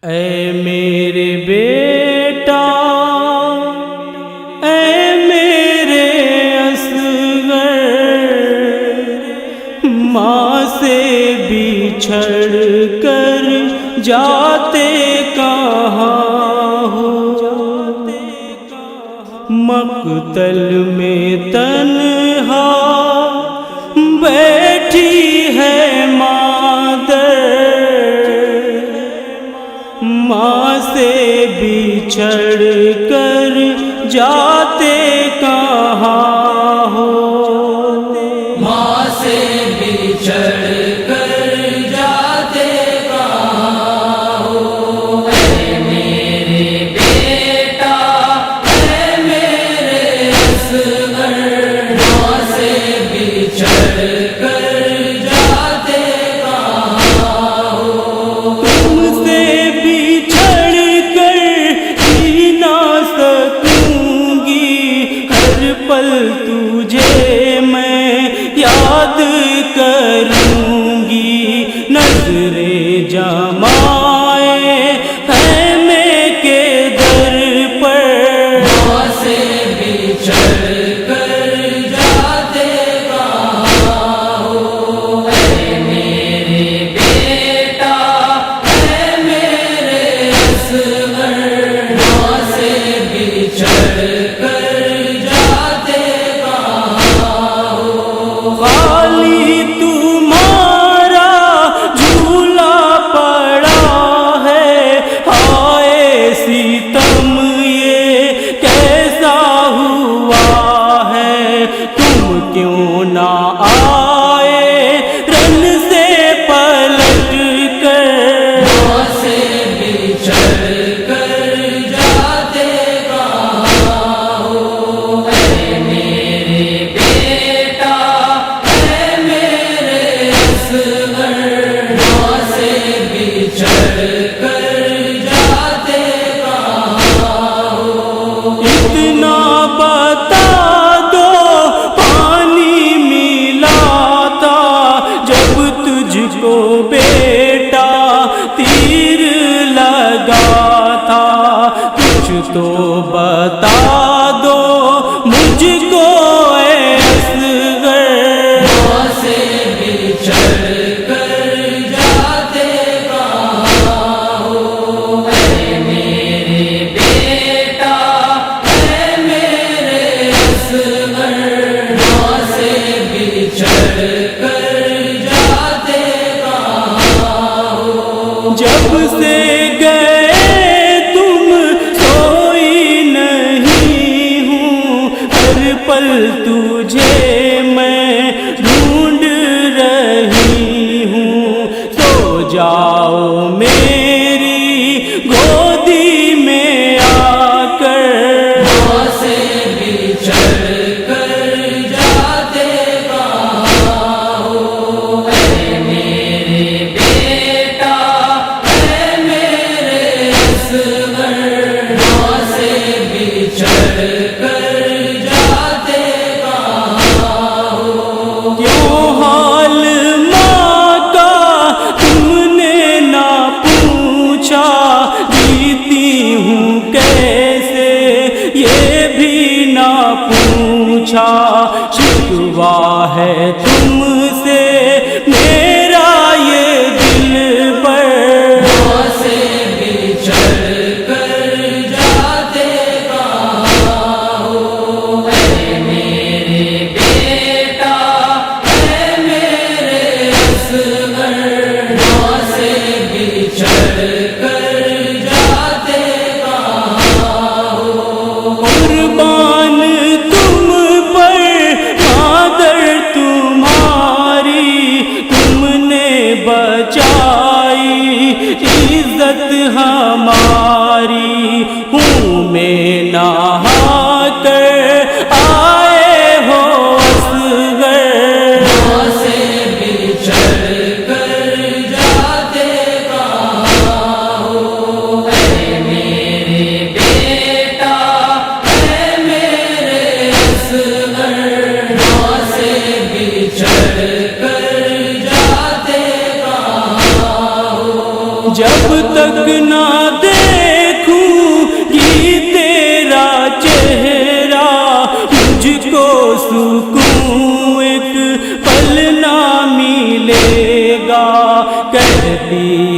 اے میرے بیٹا، اے میرے اصغر، ماں سے بچھڑ کر جاتے کہاں ہو؟ مقتل میں تنہا بیٹھی ہے مادر، ماں سے بچھڑ کر جاتے کہاں ہو؟ ماں سے بچھڑ کر جاتے کہاں ہو؟ اے میرے بیٹا، اے میرے اصغر، ماں سے بچھڑ کر جاتے کہاں ہو؟ تم سے بچھڑ کر جی نہ سکوں گی، ہر پل تجھے میں یاد کروں گی، نظر جمائے خیمے کے در پر، ماں سے بچھڑ کر جاتے کہاں ہو؟ اے میرے بیٹا، اے میرے اصغر، ماں سے بچھڑ کر جاتے کہاں ہو؟ خالی تمہارا جھولا پڑا ہے، ہائے ستم یہ کیسا ہوا ہے؟ تم کیوں نہ آئے رن سے پلٹ کر، ماں سے بچھڑ کر جاتے کہاں ہو؟ اے میرے بیٹا، اے میرے اصغر، ماں سے بچھڑ کر جاتے کہاں ہو؟ اتنا بتا دو پانی ملا تھا جب تجھ کو بیٹا تیر لگا تھا، کچھ تو بتا دو مجھ کو اے اصغر، ماں سے بچھڑ کر جاتے کہاں ہو؟ اے میرے بیٹا، اے میرے اصغر، ماں سے بچھڑ کر جاتے کہاں ہو؟ جب سے گئے تم سوئی نہیں ہوں، ہر پل تجھے میں ڈھونڈ رہی ہوں، سو جاؤ میری گودی میں آ کر، ماں سے بچھڑ کر جاتے کہاں ہو؟ اے میرے بیٹا، اے میرے اصغر، ماں سے بچھڑ کر جاتے کہاں ہو؟ کیوں حال ماں کا تم نے نہ پوچھا، جیتی ہوں کیسے یہ بھی نہ پوچھا، شکوہ ہے تم سے میرا یہ دل پر، ماں سے بچھڑ کر جاتے کہاں ہو؟ اے میرے بیٹا، اے میرے اصغر، ماں سے بچھڑ کر جاتے کہاں ہو؟ قربان تم پر مادر تمہاری، تم نے بچائی عزت ہماری، ہوں میں نہا کر آئے ہو اصغر، ماں سے بچھڑ کر جاتے کہاں ہو؟ اے میرے بیٹا، اے میرے اصغر، ماں سے بچھڑ کر جاتے کہاں ہو؟ جب تک نہ علی